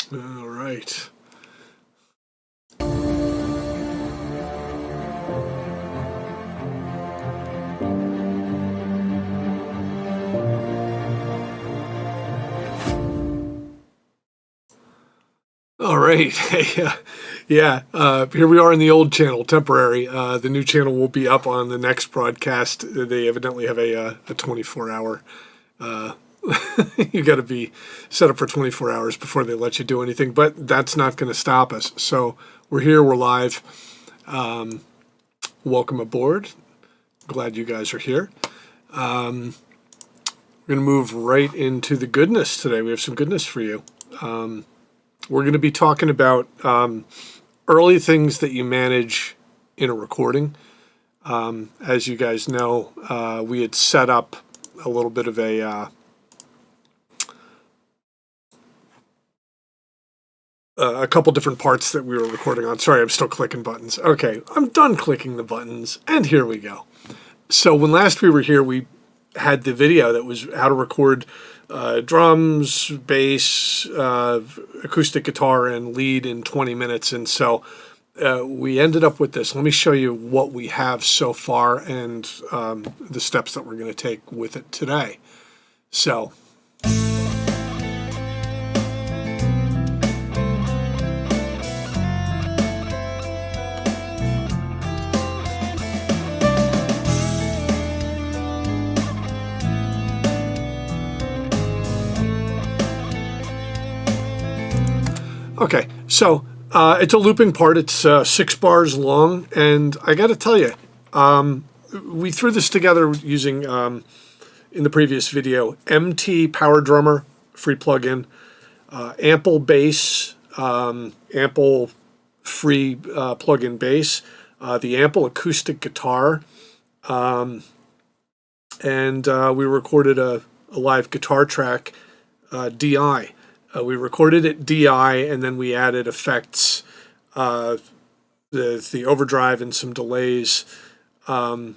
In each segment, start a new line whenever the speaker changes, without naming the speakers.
All right. All right. Yeah. Here we are in the old channel, temporary. The new channel will be up on the next broadcast. They evidently have a 24-hour. You got to be set up for 24 hours before they let you do anything, but that's not going to stop us. So we're here, we're live. Welcome aboard. Glad you guys are here. We're going to move right into the goodness today. We have some goodness for you. We're going to be talking about early things that you manage in a recording. As you guys know, we had set up a little bit of a couple different parts that we were recording on. Sorry, I'm still clicking buttons. Okay, I'm done clicking the buttons, and here we go. So when last we were here, we had the video that was how to record drums, bass, acoustic guitar, and lead in 20 minutes. And so we ended up with this. Let me show you what we have so far and the steps that we're going to take with it today. So okay, so it's a looping part. It's 6 bars long, and I got to tell you, we threw this together using, in the previous video, MT Power Drummer, free plugin, Ample Bass, Ample free plugin bass, the Ample acoustic guitar, and we recorded a live guitar track, DI. We recorded it DI, and then we added effects, the overdrive and some delays, again,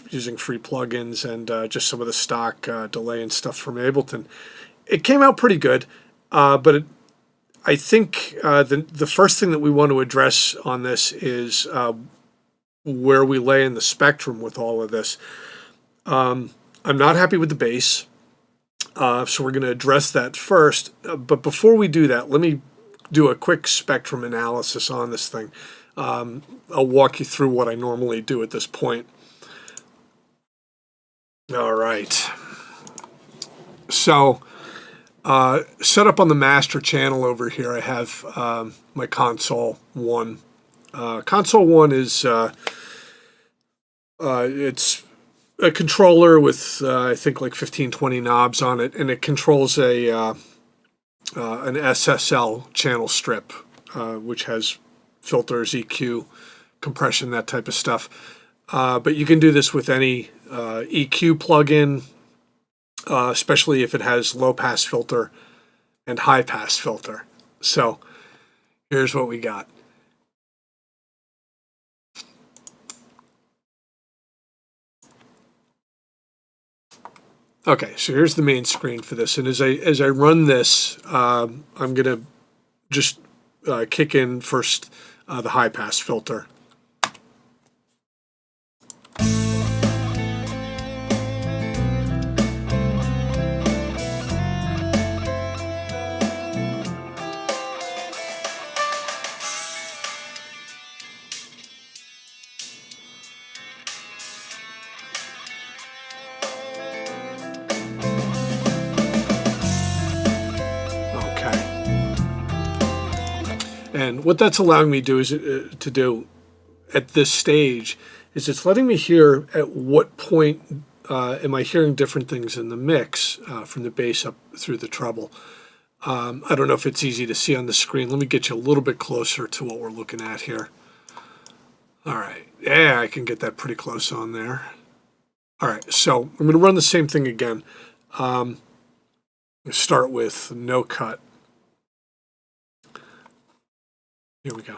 using free plugins and just some of the stock delay and stuff from Ableton. It came out pretty good, but I think the first thing that we want to address on this is where we lay in the spectrum with all of this. I'm not happy with the bass. So we're going to address that first. But before we do that, let me do a quick spectrum analysis on this thing. I'll walk you through what I normally do at this point. All right. So set up on the master channel over here, I have my Console 1. Console 1 is it's a controller with I think like 15, 20 knobs on it, and it controls an SSL channel strip, which has filters, EQ, compression, that type of stuff. But you can do this with any EQ plugin, especially if it has low pass filter and high pass filter. So here's what we got. Okay, so here's the main screen for this, and as I run this, I'm going to just kick in first the high pass filter. And what that's allowing me to do at this stage is it's letting me hear at what point am I hearing different things in the mix from the bass up through the treble. I don't know if it's easy to see on the screen. Let me get you a little bit closer to what we're looking at here. All right. Yeah, I can get that pretty close on there. All right. So I'm going to run the same thing again. Start with no cut. Here we go.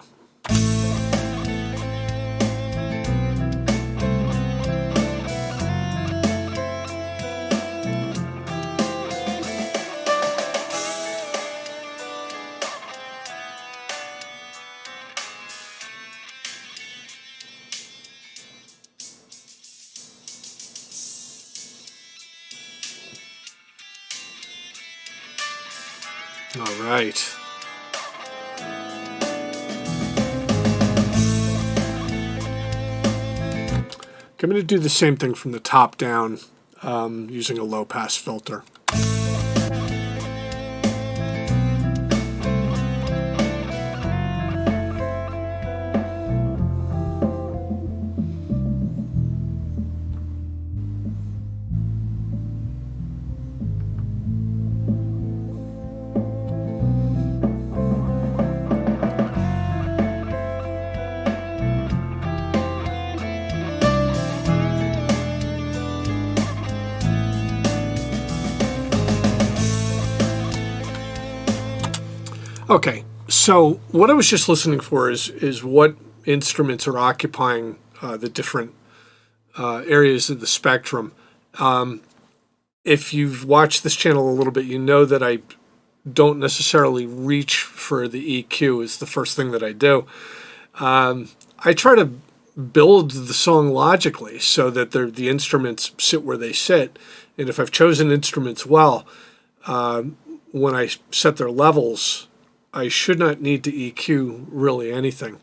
All right. I'm going to do the same thing from the top down using a low pass filter. Okay, so what I was just listening for is what instruments are occupying the different areas of the spectrum. If you've watched this channel a little bit, you know that I don't necessarily reach for the EQ as the first thing that I do. I try to build the song logically so that the instruments sit where they sit. And if I've chosen instruments well, when I set their levels, I should not need to EQ really anything.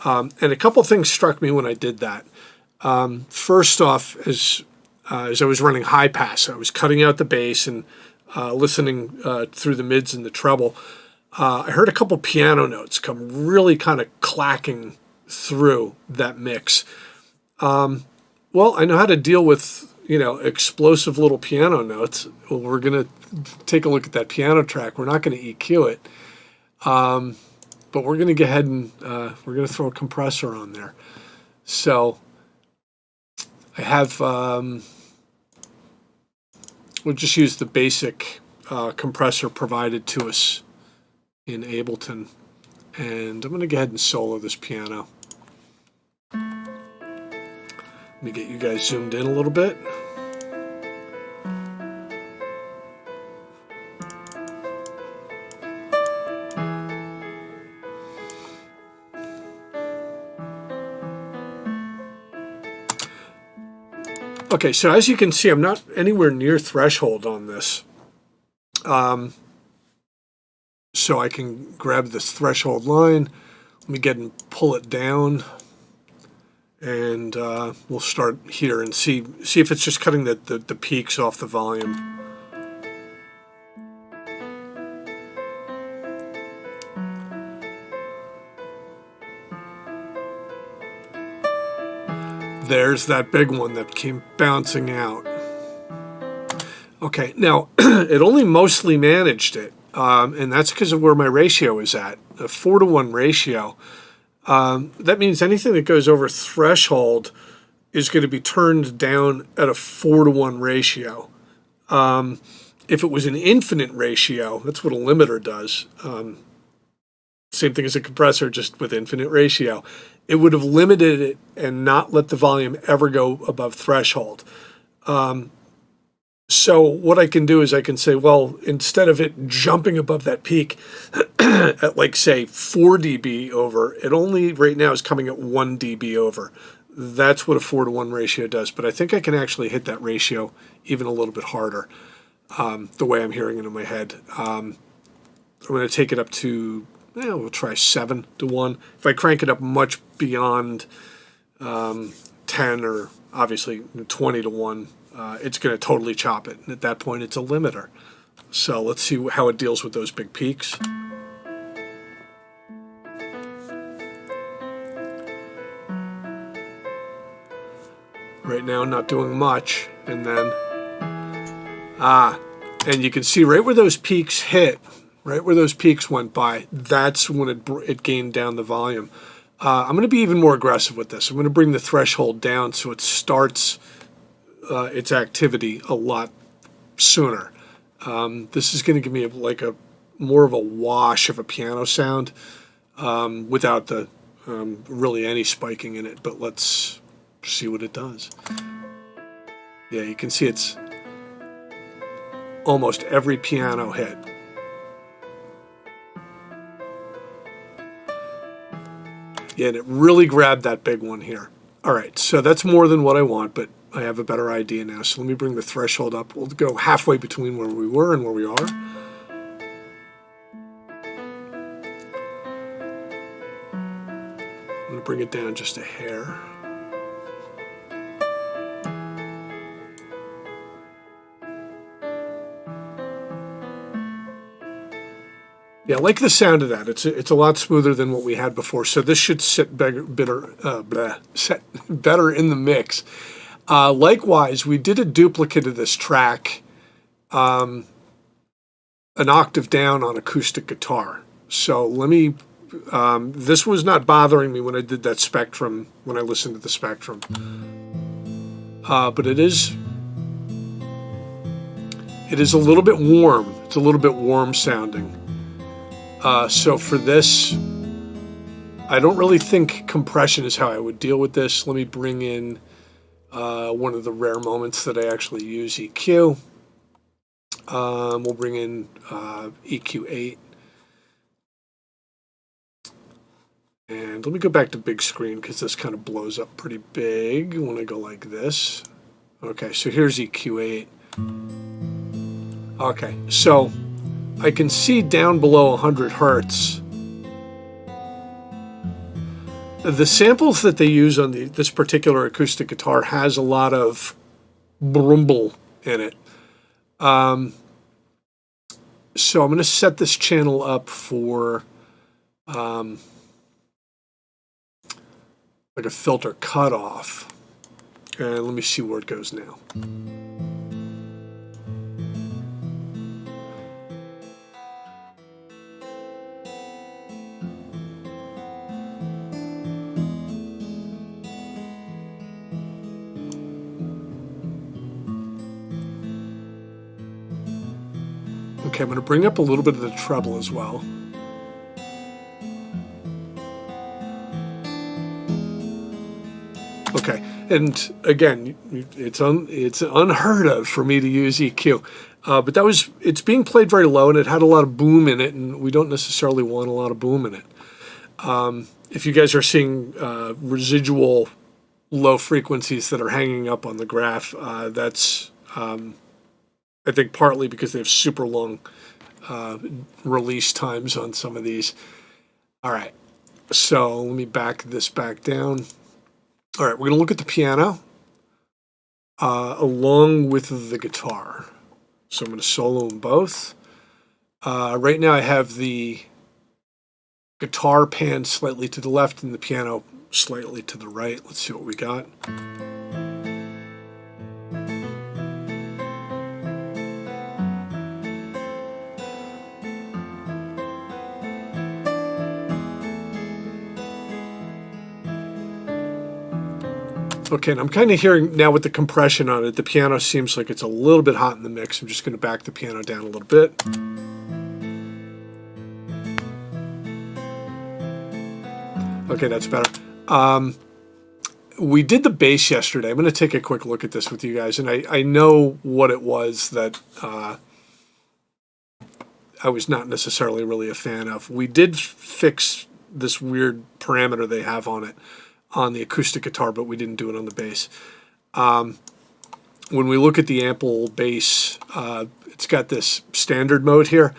And a couple things struck me when I did that. First off, as I was running high pass, I was cutting out the bass and listening through the mids and the treble. I heard a couple piano notes come really kind of clacking through that mix. Well, I know how to deal with, explosive little piano notes. Well, we're going to take a look at that piano track. We're not going to EQ it. But we're going to go ahead and we're going to throw a compressor on there. So I have, we'll just use the basic compressor provided to us in Ableton. And I'm going to go ahead and solo this piano. Let me get you guys zoomed in a little bit. Okay, so as you can see, I'm not anywhere near threshold on this. So I can grab this threshold line. Let me get and pull it down. And we'll start here and see if it's just cutting the peaks off the volume. There's that big one that came bouncing out. Okay, now it only mostly managed it, and that's because of where my ratio is at, a 4-to-1 ratio. That means anything that goes over threshold is going to be turned down at a 4-to-1 ratio. If it was an infinite ratio, that's what a limiter does. Same thing as a compressor, just with infinite ratio. It would have limited it and not let the volume ever go above threshold. So what I can do is I can say, well, instead of it jumping above that peak at like, say, 4 dB over, it only right now is coming at 1 dB over. That's what a 4-to-1 ratio does. But I think I can actually hit that ratio even a little bit harder, the way I'm hearing it in my head. I'm going to take it up to, we'll try 7-to-1. If I crank it up much beyond 10 or obviously 20-to-1, it's going to totally chop it. And at that point, it's a limiter. So let's see how it deals with those big peaks. Right now, not doing much. And then, and you can see right where those peaks hit, right where those peaks went by, that's when it gained down the volume. I'm going to be even more aggressive with this. I'm going to bring the threshold down so it starts its activity a lot sooner. This is going to give me more of a wash of a piano sound without the really any spiking in it. But let's see what it does. Yeah, you can see it's almost every piano hit. Yeah, and it really grabbed that big one here. All right, so that's more than what I want, but I have a better idea now. So let me bring the threshold up. We'll go halfway between where we were and where we are. going to bring it down just a hair. Yeah, I like the sound of that. It's a lot smoother than what we had before. So this should sit set better in the mix. Likewise, we did a duplicate of this track, an octave down on acoustic guitar. So let me. This was not bothering me when I did that Spectrum, when I listened to the Spectrum. But it is a little bit warm. It's a little bit warm sounding. So for this, I don't really think compression is how I would deal with this. Let me bring in one of the rare moments that I actually use EQ. We'll bring in EQ8. And let me go back to big screen because this kind of blows up pretty big when I go like this. Okay, so here's EQ8. Okay, so I can see down below 100 hertz. The samples that they use on this particular acoustic guitar has a lot of brumble in it. So I'm going to set this channel up for like a filter cutoff. And let me see where it goes now. Okay, I'm going to bring up a little bit of the treble as well. Okay, and again, it's unheard of for me to use EQ, but it's being played very low, and it had a lot of boom in it, and we don't necessarily want a lot of boom in it. If you guys are seeing residual low frequencies that are hanging up on the graph, that's I think partly because they have super long release times on some of these. All right, so let me back this back down. All right, we're going to look at the piano along with the guitar. So I'm going to solo them both. Right now I have the guitar pan slightly to the left and the piano slightly to the right. Let's see what we got. Okay, and I'm kind of hearing now with the compression on it, the piano seems like it's a little bit hot in the mix. I'm just going to back the piano down a little bit. Okay, that's better. We did the bass yesterday. I'm going to take a quick look at this with you guys, and I know what it was that I was not necessarily really a fan of. We did fix this weird parameter they have on it on the acoustic guitar, but we didn't do it on the bass. When we look at the ample bass, it's got this standard mode here.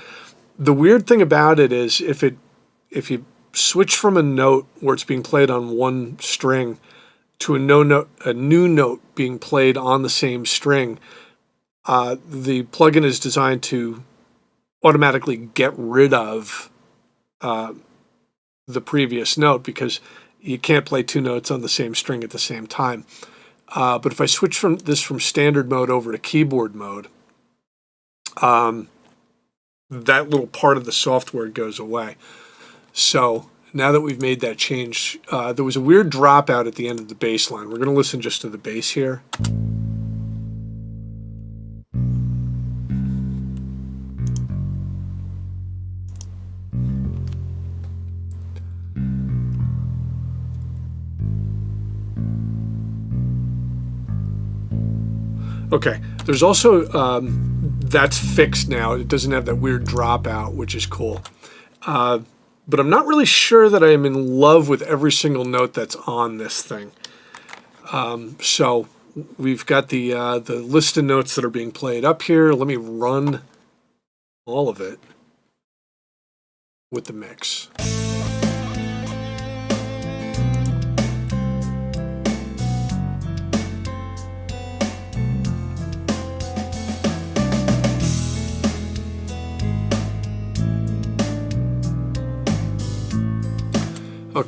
The weird thing about it is if you switch from a note where it's being played on one string to a new note being played on the same string, the plugin is designed to automatically get rid of the previous note because you can't play two notes on the same string at the same time. But if I switch from standard mode over to keyboard mode, that little part of the software goes away. So now that we've made that change, there was a weird dropout at the end of the bass line. We're going to listen just to the bass here. Okay, there's also, that's fixed now. It doesn't have that weird dropout, which is cool. But I'm not really sure that I am in love with every single note that's on this thing. So we've got the list of notes that are being played up here. Let me run all of it with the mix.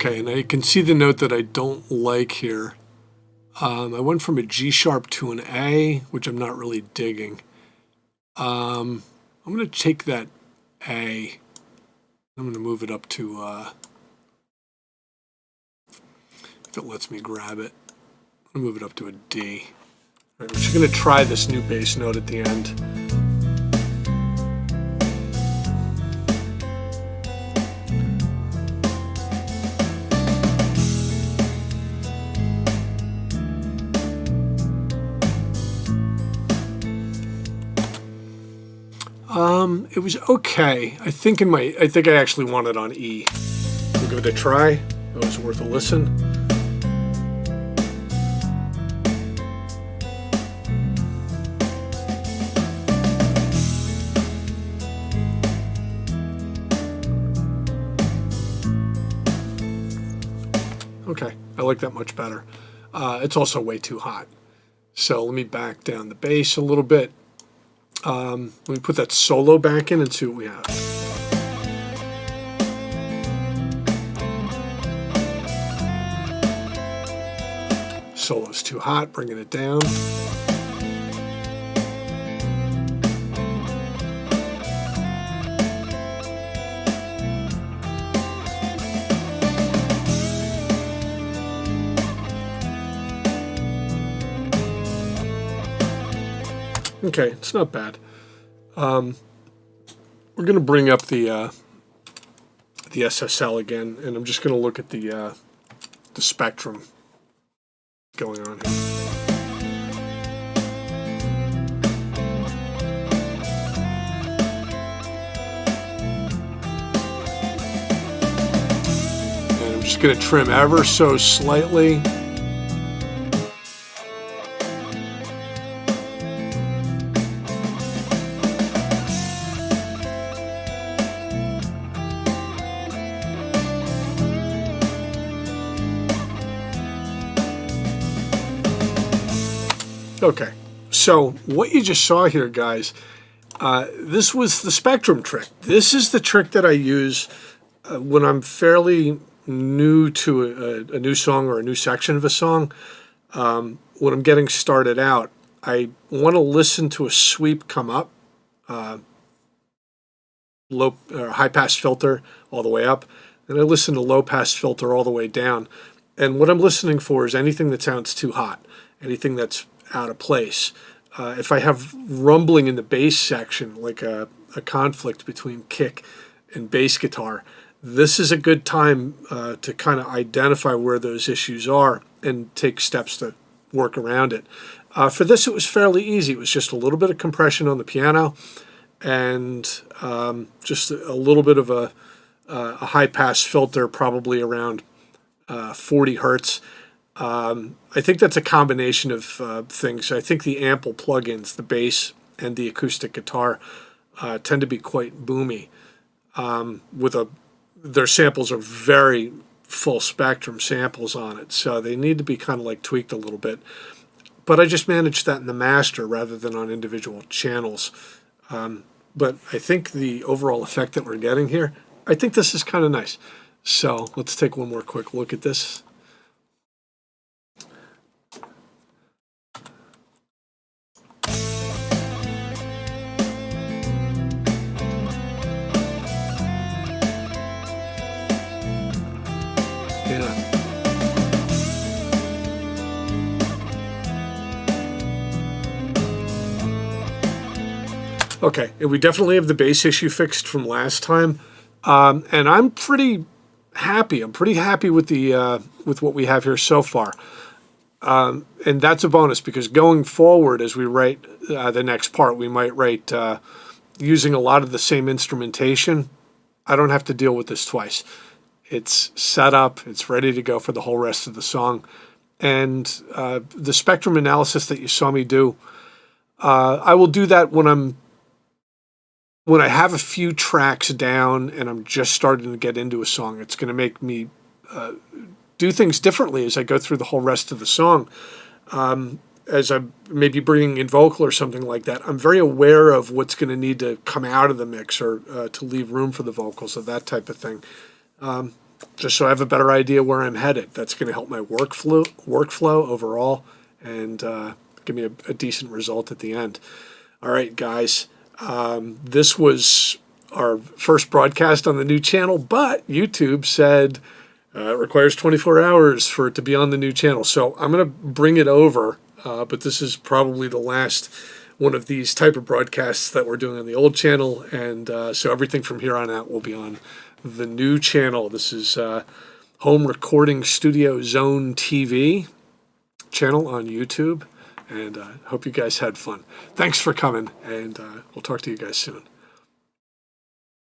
Okay, and I can see the note that I don't like here. I went from a G sharp to an A, which I'm not really digging. I'm going to take that A. I'm going to move it up to, if it lets me grab it, I'm going to move it up to a D. All right, we're just going to try this new bass note at the end. It was okay. I think I actually want it on E. We'll give it a try. It was worth a listen. Okay, I like that much better. It's also way too hot. So let me back down the bass a little bit. Let me put that solo back in and see what we have. Solo's too hot, bringing it down. Okay, it's not bad. We're going to bring up the SSL again, and I'm just going to look at the spectrum going on here. And I'm just going to trim ever so slightly. Okay, so what you just saw here, guys, this was the spectrum trick. This is the trick that I use when I'm fairly new to a new song or a new section of a song. When I'm getting started out, I want to listen to a sweep come up, low or high pass filter all the way up, and I listen to low pass filter all the way down. And what I'm listening for is anything that sounds too hot, anything that's out of place. If I have rumbling in the bass section, like a conflict between kick and bass guitar, this is a good time to kind of identify where those issues are and take steps to work around it. For this, it was fairly easy. It was just a little bit of compression on the piano and just a little bit of a high-pass filter, probably around 40 hertz. I think that's a combination of things. I think the ample plugins, the bass and the acoustic guitar, tend to be quite boomy. Their samples are very full spectrum samples on it, so they need to be kind of like tweaked a little bit. But I just managed that in the master rather than on individual channels. But I think the overall effect that we're getting here, I think this is kind of nice. So let's take one more quick look at this. Okay, and we definitely have the bass issue fixed from last time, and I'm pretty happy. I'm pretty happy with the with what we have here so far, and that's a bonus because going forward, as we write the next part, we might write using a lot of the same instrumentation. I don't have to deal with this twice. It's set up. It's ready to go for the whole rest of the song, and the spectrum analysis that you saw me do, I will do that when I have a few tracks down and I'm just starting to get into a song. It's going to make me do things differently as I go through the whole rest of the song. As I'm maybe bringing in vocal or something like that, I'm very aware of what's going to need to come out of the mix or to leave room for the vocals or that type of thing. just so I have a better idea where I'm headed. That's going to help my workflow overall, and give me a decent result at the end. All right, guys. This was our first broadcast on the new channel, but YouTube said it requires 24 hours for it to be on the new channel. So I'm going to bring it over, but this is probably the last one of these type of broadcasts that we're doing on the old channel, and so everything from here on out will be on the new channel. This is Home Recording Studio Zone TV channel on YouTube, and hope you guys had fun. Thanks for coming, and we'll talk to you guys soon.